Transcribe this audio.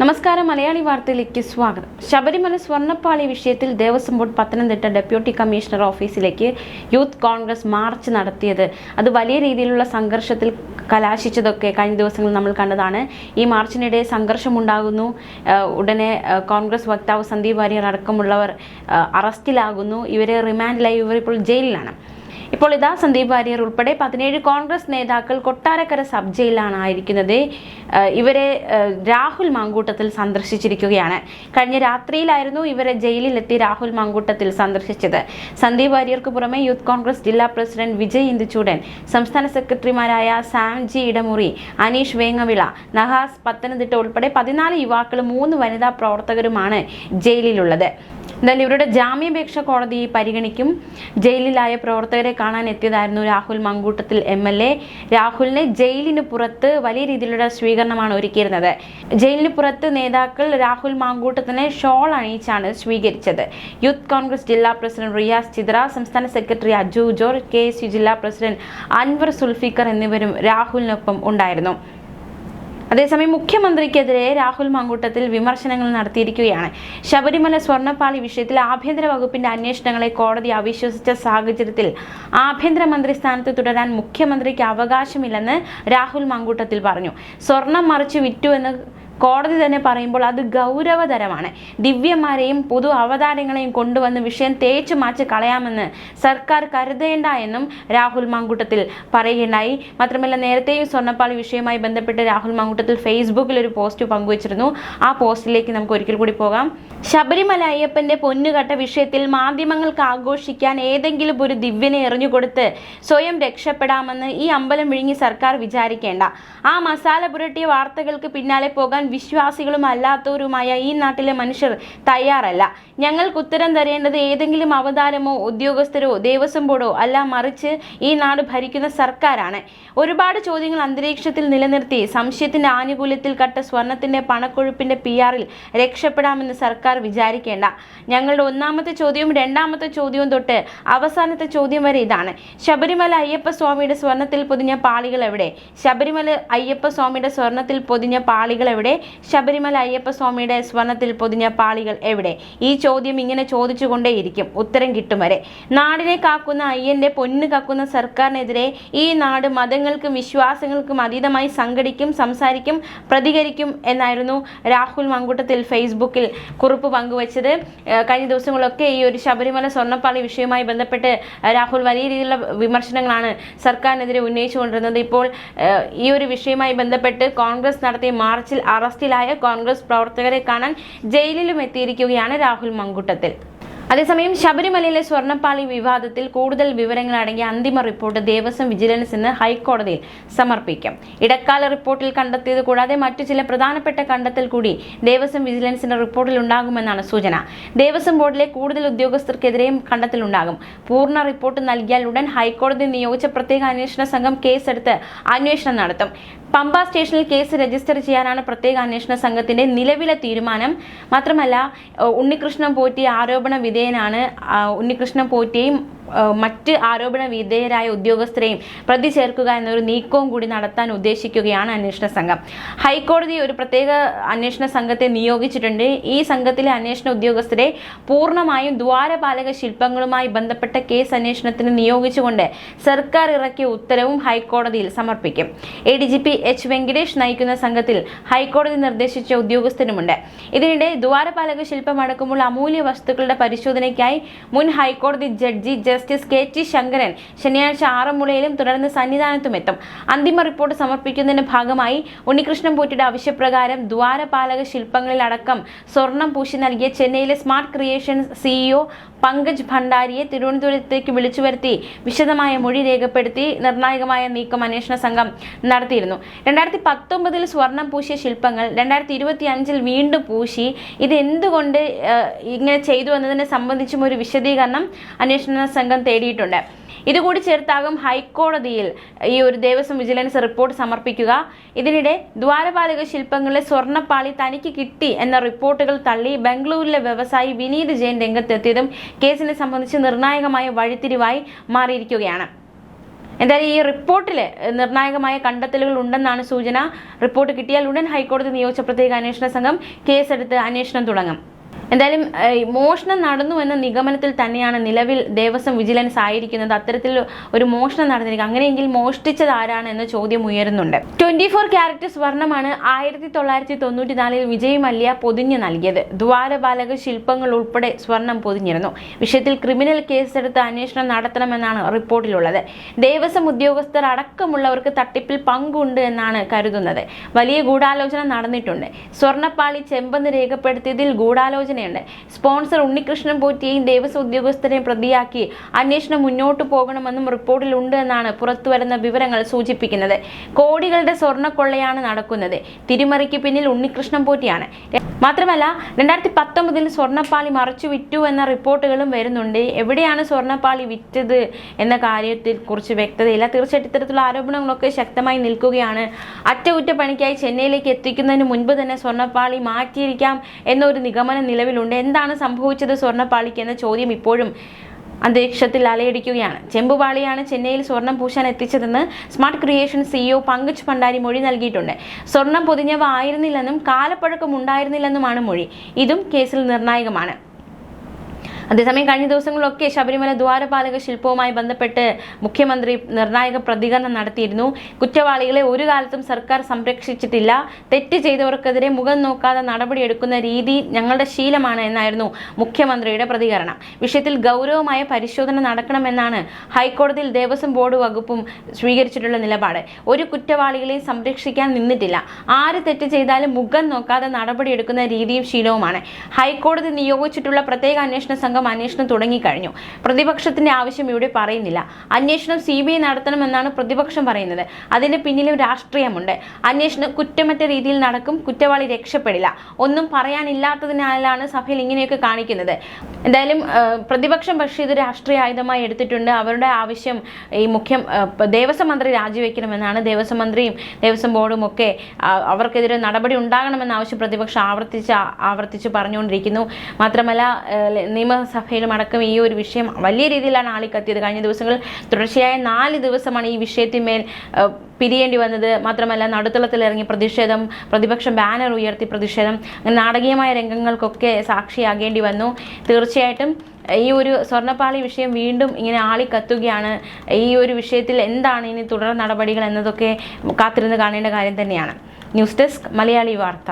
നമസ്കാരം, മലയാളി വാർത്തയിലേക്ക് സ്വാഗതം. ശബരിമല സ്വർണ്ണപ്പാളി വിഷയത്തിൽ Devaswom board Pathanamthitta deputy commissioner ഓഫീസിലേക്ക് യൂത്ത് കോൺഗ്രസ് മാർച്ച് നടത്തിയത് അത് വലിയ രീതിയിലുള്ള സംഘർഷത്തിൽ കലാശിച്ചതൊക്കെ കഴിഞ്ഞ ദിവസങ്ങളിൽ നമ്മൾ കണ്ടതാണ്. ഈ മാർച്ചിനിടെ സംഘർഷമുണ്ടാകുന്നു. ഉടനെ കോൺഗ്രസ് വക്താവ് സന്ദീപ് വാര്യർ അടക്കമുള്ളവർ അറസ്റ്റിലാകുന്നു. ഇവരെ റിമാൻഡിലായി. ഇവരിപ്പോൾ ജയിലിലാണ്. ഇപ്പോൾ ഇതാ സന്ദീപ് വാര്യർ ഉൾപ്പെടെ 17 കോൺഗ്രസ് നേതാക്കൾ കൊട്ടാരക്കര സബ് ജയിലിലാണ് ആയിരിക്കുന്നത്. ഇവരെ രാഹുൽ മാങ്കൂട്ടത്തിൽ സന്ദർശിച്ചിരിക്കുകയാണ്. കഴിഞ്ഞ രാത്രിയിലായിരുന്നു ഇവരെ ജയിലിലെത്തി രാഹുൽ മാങ്കൂട്ടത്തിൽ സന്ദർശിച്ചത്. സന്ദീപ് വാര്യർക്ക് പുറമെ യൂത്ത് കോൺഗ്രസ് ജില്ലാ പ്രസിഡന്റ് വിജയ് ഇന്ദുചൂടൻ, സംസ്ഥാന സെക്രട്ടറിമാരായ സാം ജി ഇടമുറി, അനീഷ് വേങ്ങവിള, നഹാസ് പത്തനംതിട്ട ഉൾപ്പെടെ 14 യുവാക്കളും 3 വനിതാ പ്രവർത്തകരുമാണ് ജയിലിലുള്ളത്. എന്തായാലും ഇവരുടെ ജാമ്യാപേക്ഷ കോടതി പരിഗണിക്കും. ജയിലിലായ പ്രവർത്തകരെ കാണാൻ എത്തിയതായിരുന്നു രാഹുൽ മാങ്കൂട്ടത്തിൽ MLA. രാഹുലിനെ ജയിലിന് പുറത്ത് വലിയ രീതിയിലുള്ള സ്വീകരണമാണ് ഒരുക്കിയിരുന്നത്. ജയിലിന് പുറത്ത് നേതാക്കൾ രാഹുൽ മാങ്കൂട്ടത്തിനെ ഷോൾ അണിയിച്ചാണ് സ്വീകരിച്ചത്. യൂത്ത് കോൺഗ്രസ് ജില്ലാ പ്രസിഡന്റ് റിയാസ് ചിത്ര, സംസ്ഥാന സെക്രട്ടറി അജു ജോർജ്, KSU ജില്ലാ പ്രസിഡന്റ് അൻവർ സുൽഫിക്കർ എന്നിവരും രാഹുലിനൊപ്പം ഉണ്ടായിരുന്നു. അതേസമയം മുഖ്യമന്ത്രിക്കെതിരെ രാഹുൽ മാങ്കൂട്ടത്തിൽ വിമർശനങ്ങൾ നടത്തിയിരിക്കുകയാണ്. ശബരിമല സ്വർണ്ണപ്പാളി വിഷയത്തിൽ ആഭ്യന്തര വകുപ്പിന്റെ അന്വേഷണങ്ങളെ കോടതി അവിശ്വസിച്ച സാഹചര്യത്തിൽ ആഭ്യന്തരമന്ത്രി സ്ഥാനത്ത് തുടരാൻ മുഖ്യമന്ത്രിക്ക് അവകാശമില്ലെന്ന് രാഹുൽ മാങ്കൂട്ടത്തിൽ പറഞ്ഞു. സ്വർണം മറിച്ച് വിറ്റുവെന്ന് കോടതി തന്നെ പറയുമ്പോൾ അത് ഗൗരവതരമാണ്. ദിവ്യന്മാരെയും പൊതു അവതാരങ്ങളെയും കൊണ്ടുവന്ന് വിഷയം തേച്ചു മാച്ച് കളയാമെന്ന് സർക്കാർ കരുതേണ്ട എന്നും രാഹുൽ മാങ്കൂട്ടത്തിൽ പറയുകയുണ്ടായി. മാത്രമല്ല, നേരത്തെയും സ്വർണ്ണപ്പാളി വിഷയവുമായി ബന്ധപ്പെട്ട് രാഹുൽ മാങ്കൂട്ടത്തിൽ ഫേസ്ബുക്കിൽ ഒരു പോസ്റ്റ് പങ്കുവച്ചിരുന്നു. ആ പോസ്റ്റിലേക്ക് നമുക്ക് ഒരിക്കൽ കൂടി പോകാം. ശബരിമല അയ്യപ്പന്റെ പൊന്നുകെട്ട വിഷയത്തിൽ മാധ്യമങ്ങൾക്ക് ആഘോഷിക്കാൻ ഏതെങ്കിലും ഒരു ദിവ്യനെ എറിഞ്ഞുകൊടുത്ത് സ്വയം രക്ഷപ്പെടാമെന്ന് ഈ അമ്പലം വിഴുങ്ങി സർക്കാർ വിചാരിക്കേണ്ട. ആ മസാല പുരട്ടിയ വാർത്തകൾക്ക് പിന്നാലെ പോകാൻ വിശ്വാസികളും അല്ലാത്തവരുമായ ഈ നാട്ടിലെ മനുഷ്യർ തയ്യാറല്ല. ഞങ്ങൾക്ക് ഉത്തരം തരേണ്ടത് ഏതെങ്കിലും അവതാരമോ ഉദ്യോഗസ്ഥരോ ദേവസ്വം ബോർഡോ അല്ല, മറിച്ച് ഈ നാട് ഭരിക്കുന്ന സർക്കാരാണ്. ഒരുപാട് ചോദ്യങ്ങൾ അന്തരീക്ഷത്തിൽ നിലനിർത്തി സംശയത്തിന്റെ ആനുകൂല്യത്തിൽ കട്ട സ്വർണത്തിന്റെ പണക്കൊഴുപ്പിന്റെ PR-ൽ രക്ഷപ്പെടാമെന്ന് സർക്കാർ വിചാരിക്കേണ്ട. ഞങ്ങളുടെ ഒന്നാമത്തെ ചോദ്യവും രണ്ടാമത്തെ ചോദ്യവും തൊട്ട് അവസാനത്തെ ചോദ്യം വരെ ഇതാണ്: ശബരിമല അയ്യപ്പ സ്വാമിയുടെ സ്വർണത്തിൽ പൊതിഞ്ഞ പാളികൾ എവിടെ? ശബരിമല അയ്യപ്പ സ്വാമിയുടെ സ്വർണത്തിൽ പൊതിഞ്ഞ പാളികൾ എവിടെ? ശബരിമല അയ്യപ്പ സ്വാമിയുടെ സ്വർണത്തിൽ പൊതിഞ്ഞ പാളികൾ എവിടെ? ഈ ചോദ്യം ഇങ്ങനെ ചോദിച്ചുകൊണ്ടേയിരിക്കും, ഉത്തരം കിട്ടും വരെ. നാടിനെ കാക്കുന്ന അയ്യന്റെ പൊന്ന് കക്കുന്ന സർക്കാരിനെതിരെ ഈ നാട് മതങ്ങൾക്കും വിശ്വാസങ്ങൾക്കും അതീതമായി സംഘടിക്കും, സംസാരിക്കും, പ്രതികരിക്കും എന്നായിരുന്നു രാഹുൽ മാങ്കൂട്ടത്തിൽ ഫേസ്ബുക്കിൽ കുറിപ്പ് പങ്കുവച്ചത്. കഴിഞ്ഞ ദിവസങ്ങളൊക്കെ ഈ ഒരു ശബരിമല സ്വർണ്ണപ്പാളി വിഷയവുമായി ബന്ധപ്പെട്ട് രാഹുൽ വലിയ രീതിയിലുള്ള വിമർശനങ്ങളാണ് സർക്കാരിനെതിരെ ഉന്നയിച്ചുകൊണ്ടിരുന്നത്. ഇപ്പോൾ ഈ ഒരു വിഷയവുമായി ബന്ധപ്പെട്ട് കോൺഗ്രസ് നടത്തിയ മാർച്ചിൽ അറസ്റ്റിലായ കോൺഗ്രസ് പ്രവർത്തകരെ കാണാൻ ജയിലിലും എത്തിയിരിക്കുകയാണ് രാഹുൽ മാങ്കൂട്ടത്തിൽ. അതേസമയം ശബരിമലയിലെ സ്വർണ്ണപ്പാളി വിവാദത്തിൽ കൂടുതൽ വിവരങ്ങൾ അടങ്ങിയ അന്തിമ റിപ്പോർട്ട് ദേവസ്വം വിജിലൻസ് ഇന്ന് ഹൈക്കോടതിയിൽ സമർപ്പിക്കും. ഇടക്കാല റിപ്പോർട്ടിൽ കണ്ടെത്തിയത് കൂടാതെ മറ്റു ചില പ്രധാനപ്പെട്ട കണ്ടെത്തൽ കൂടി ദേവസ്വം വിജിലൻസിന്റെ റിപ്പോർട്ടിൽ ഉണ്ടാകുമെന്നാണ് സൂചന. ദേവസ്വം ബോർഡിലെ കൂടുതൽ ഉദ്യോഗസ്ഥർക്കെതിരെയും കണ്ടെത്തലുണ്ടാകും. പൂർണ്ണ റിപ്പോർട്ട് നൽകിയാൽ ഉടൻ ഹൈക്കോടതി നിയോഗിച്ച പ്രത്യേക അന്വേഷണ സംഘം കേസെടുത്ത് അന്വേഷണം നടത്തും. പമ്പ സ്റ്റേഷനിൽ കേസ് രജിസ്റ്റർ ചെയ്യാനാണ് പ്രത്യേക അന്വേഷണ സംഘത്തിന്റെ നിലവിലെ തീരുമാനം. മാത്രമല്ല, ഉണ്ണികൃഷ്ണൻ പോറ്റി ആരോപണ വിധേയനാണ്. ഉണ്ണികൃഷ്ണൻ പോറ്റിയെയും മറ്റ് ആരോപണ വിധേയരായ ഉദ്യോഗസ്ഥരെയും പ്രതി ചേർക്കുക എന്നൊരു നീക്കവും കൂടി നടത്താൻ ഉദ്ദേശിക്കുകയാണ് അന്വേഷണ സംഘം. ഹൈക്കോടതി ഒരു പ്രത്യേക അന്വേഷണ സംഘത്തെ നിയോഗിച്ചിട്ടുണ്ട്. ഈ സംഘത്തിലെ അന്വേഷണ ഉദ്യോഗസ്ഥരെ പൂർണ്ണമായും ദ്വാരപാലക ശില്പങ്ങളുമായി ബന്ധപ്പെട്ട കേസ് അന്വേഷണത്തിന് നിയോഗിച്ചുകൊണ്ട് സർക്കാർ ഇറക്കിയ ഉത്തരവും ഹൈക്കോടതിയിൽ സമർപ്പിക്കും. ADGP H. വെങ്കിടേഷ് നയിക്കുന്ന സംഘത്തിൽ ഹൈക്കോടതി നിർദ്ദേശിച്ച ഉദ്യോഗസ്ഥരുമുണ്ട്. ഇതിനിടെ ദ്വാരപാലക ശില്പം അടക്കമുള്ള അമൂല്യ വസ്തുക്കളുടെ പരിശോധനയ്ക്കായി മുൻ ഹൈക്കോടതി ജഡ്ജി ജസ്റ്റിസ് KT ശങ്കരൻ ശനിയാഴ്ച ആറന്മുളയിലും തുടർന്ന് സന്നിധാനത്തും എത്തും. അന്തിമ റിപ്പോർട്ട് സമർപ്പിക്കുന്നതിന്റെ ഭാഗമായി ഉണ്ണികൃഷ്ണൻ പോറ്റിയുടെ ആവശ്യപ്രകാരം ദ്വാരപാലക ശില്പങ്ങളിൽ അടക്കം സ്വർണം പൂശി നൽകിയ ചെന്നൈയിലെ സ്മാർട്ട് ക്രിയേഷൻസ് CEO പങ്കജ് ഭണ്ഡാരിയെ തിരുവനന്തപുരത്തേക്ക് വിളിച്ചു വരുത്തി വിശദമായ മൊഴി രേഖപ്പെടുത്തി നിർണായകമായ നീക്കം അന്വേഷണ സംഘം നടത്തിയിരുന്നു. 2019 സ്വർണം പൂശിയ ശില്പങ്ങൾ 2025 വീണ്ടും പൂശി. ഇത് എന്തുകൊണ്ട് ഇങ്ങനെ ചെയ്തു എന്നതിനെ സംബന്ധിച്ചും ഒരു വിശദീകരണം അന്വേഷണ സംഘം തേടിയിട്ടുണ്ട്. ഇതുകൂടി ചേർത്താകും ഹൈക്കോടതിയിൽ ഈ ഒരു ദേവസ്വം വിജിലൻസ് റിപ്പോർട്ട് സമർപ്പിക്കുക. ഇതിനിടെ ദ്വാരപാലക ശില്പങ്ങളിലെ സ്വർണ്ണപ്പാളി തനിക്ക് കിട്ടി എന്ന റിപ്പോർട്ടുകൾ തള്ളി ബംഗളൂരിലെ വ്യവസായി വിനീത് ജെയിൻ രംഗത്തെത്തിയതും കേസിനെ സംബന്ധിച്ച് നിർണായകമായ വഴിത്തിരിവായി മാറിയിരിക്കുകയാണ്. എന്തായാലും ഈ റിപ്പോർട്ടിൽ നിർണായകമായ കണ്ടെത്തലുകൾ ഉണ്ടെന്നാണ് സൂചന. റിപ്പോർട്ട് കിട്ടിയാൽ ഉടൻ ഹൈക്കോടതി നിയോഗിച്ച പ്രത്യേക അന്വേഷണ സംഘം കേസെടുത്ത് അന്വേഷണം തുടങ്ങും. എന്തായാലും മോഷണം നടന്നു എന്ന നിഗമനത്തിൽ തന്നെയാണ് നിലവിൽ ദേവസ്വം വിജിലൻസ് ആയിരിക്കുന്നത്. അത്തരത്തിൽ ഒരു മോഷണം നടന്നിരിക്കും, അങ്ങനെയെങ്കിൽ മോഷ്ടിച്ചത് ആരാണ് എന്ന ചോദ്യം ഉയരുന്നുണ്ട്. 24 ക്യാരറ്റ് സ്വർണ്ണമാണ് 1994 വിജയ് മല്യ പൊതിഞ്ഞു നൽകിയത്. ദ്വാരപാലക ശില്പങ്ങൾ ഉൾപ്പെടെ സ്വർണം പൊതിഞ്ഞിരുന്നു. വിഷയത്തിൽ ക്രിമിനൽ കേസെടുത്ത് അന്വേഷണം നടത്തണമെന്നാണ് റിപ്പോർട്ടിലുള്ളത്. ദേവസ്വം ഉദ്യോഗസ്ഥർ അടക്കമുള്ളവർക്ക് തട്ടിപ്പിൽ പങ്കുണ്ട് എന്നാണ് കരുതുന്നത്. വലിയ ഗൂഢാലോചന നടന്നിട്ടുണ്ട്. സ്വർണ്ണപ്പാളി ചെമ്പെന്ന് രേഖപ്പെടുത്തിയതിൽ ഗൂഢാലോചന. സ്പോൺസർ ഉണ്ണികൃഷ്ണൻ പോറ്റിയെയും ദേവസ്വം ഉദ്യോഗസ്ഥരെയും പ്രതിയാക്കി അന്വേഷണം മുന്നോട്ടു പോകണമെന്നും റിപ്പോർട്ടിൽ ഉണ്ട് എന്നാണ് പുറത്തുവരുന്ന വിവരങ്ങൾ സൂചിപ്പിക്കുന്നത്. കോടികളുടെ സ്വർണ്ണക്കൊള്ളയാണ് നടക്കുന്നത്. തിരിമറിക്ക് പിന്നിൽ ഉണ്ണികൃഷ്ണൻ പോറ്റിയാണ്. മാത്രമല്ല 2019 സ്വർണ്ണപ്പാളി മറച്ചു വിറ്റു എന്ന റിപ്പോർട്ടുകളും വരുന്നുണ്ട്. എവിടെയാണ് സ്വർണ്ണപ്പാളി വിറ്റത് എന്ന കാര്യത്തെ കുറിച്ച് വ്യക്തതയില്ല. തീർച്ചയായിട്ടും ഇത്തരത്തിലുള്ള ആരോപണങ്ങളൊക്കെ ശക്തമായി നിൽക്കുകയാണ്. അറ്റകുറ്റപ്പണിക്കായി ചെന്നൈയിലേക്ക് എത്തിക്കുന്നതിന് മുൻപ് തന്നെ സ്വർണ്ണപ്പാളി മാറ്റിയിരിക്കാം എന്നൊരു നിഗമനം നിലവിലുണ്ട്. എന്താണ് സംഭവിച്ചത് സ്വർണ്ണപ്പാളിക്ക് എന്ന ചോദ്യം ഇപ്പോഴും അന്തരീക്ഷത്തിൽ അലയടിക്കുകയാണ്. ചെമ്പുപാളിയാണ് ചെന്നൈയിൽ സ്വർണം പൂശാൻ എത്തിച്ചതെന്ന് smart creation CEO Pankaj Bhandari മൊഴി നൽകിയിട്ടുണ്ട്. സ്വർണം പൊതിഞ്ഞവ ആയിരുന്നില്ലെന്നും കാലപ്പഴക്കം ഉണ്ടായിരുന്നില്ലെന്നുമാണ് മൊഴി. ഇതും കേസിൽ നിർണായകമാണ്. അതേസമയം കഴിഞ്ഞ ദിവസങ്ങളിലൊക്കെ ശബരിമല ദ്വാരപാലക ശില്പവുമായി ബന്ധപ്പെട്ട് മുഖ്യമന്ത്രി നിർണായക പ്രതികരണം നടത്തിയിരുന്നു. കുറ്റവാളികളെ ഒരു കാലത്തും സർക്കാർ സംരക്ഷിച്ചിട്ടില്ല. തെറ്റ് ചെയ്തവർക്കെതിരെ മുഖം നോക്കാതെ നടപടിയെടുക്കുന്ന രീതി ഞങ്ങളുടെ ശീലമാണ് എന്നായിരുന്നു മുഖ്യമന്ത്രിയുടെ പ്രതികരണം. വിഷയത്തിൽ ഗൗരവമായ പരിശോധന നടക്കണമെന്നാണ് ഹൈക്കോടതിയിൽ ദേവസ്വം ബോർഡ് വകുപ്പും സ്വീകരിച്ചിട്ടുള്ള നിലപാട്. ഒരു കുറ്റവാളികളെയും സംരക്ഷിക്കാൻ നിന്നിട്ടില്ല. ആര് തെറ്റ് ചെയ്താലും മുഖം നോക്കാതെ നടപടിയെടുക്കുന്ന രീതിയും ശീലവുമാണ്. ഹൈക്കോടതി നിയോഗിച്ചിട്ടുള്ള പ്രത്യേക അന്വേഷണ സംഘം അന്വേഷണം തുടങ്ങിക്കഴിഞ്ഞു. പ്രതിപക്ഷത്തിന്റെ ആവശ്യം ഇവിടെ പറയുന്നില്ല. അന്വേഷണം CBI നടത്തണമെന്നാണ് പ്രതിപക്ഷം പറയുന്നത്. അതിന് പിന്നിലും രാഷ്ട്രീയമുണ്ട്. അന്വേഷണം കുറ്റമറ്റ രീതിയിൽ നടക്കും. കുറ്റവാളി രക്ഷപ്പെടില്ല. ഒന്നും പറയാനില്ലാത്തതിനാലാണ് സഭയിൽ ഇങ്ങനെയൊക്കെ കാണിക്കുന്നത്. എന്തായാലും പ്രതിപക്ഷം പക്ഷേ ഇത് രാഷ്ട്രീയ ആയുധമായി എടുത്തിട്ടുണ്ട്. അവരുടെ ആവശ്യം ഈ ദേവസ്വം മന്ത്രി രാജിവെക്കണമെന്നാണ്. ദേവസ്വം മന്ത്രിയും ദേവസ്വം ബോർഡും ഒക്കെ അവർക്കെതിരെ നടപടി ഉണ്ടാകണമെന്ന ആവശ്യം പ്രതിപക്ഷം ആവർത്തിച്ച് പറഞ്ഞുകൊണ്ടിരിക്കുന്നു. മാത്രമല്ല നിയമസഭയിലും അടക്കം ഈ ഒരു വിഷയം വലിയ രീതിയിലാണ് ആളിക്കത്തിയത്. കഴിഞ്ഞ ദിവസങ്ങളിൽ തുടർച്ചയായ 4 ദിവസമാണ് ഈ വിഷയത്തിന്മേൽ പിരിയേണ്ടി വന്നത്. മാത്രമല്ല നടുത്തളത്തിലിറങ്ങി പ്രതിഷേധം, പ്രതിപക്ഷം ബാനർ ഉയർത്തി പ്രതിഷേധം, അങ്ങനെ നാടകീയമായ രംഗങ്ങൾക്കൊക്കെ സാക്ഷിയാകേണ്ടി വന്നു. തീർച്ചയായിട്ടും ഈ ഒരു സ്വർണ്ണപ്പാളി വിഷയം വീണ്ടും ഇങ്ങനെ ആളിക്കത്തുകയാണ്. ഈ ഒരു വിഷയത്തിൽ എന്താണ് ഇനി തുടർ നടപടികൾ എന്നതൊക്കെ കാത്തിരുന്ന് കാണേണ്ട കാര്യം തന്നെയാണ്. ന്യൂസ് ഡെസ്ക് മലയാളി വാർത്ത.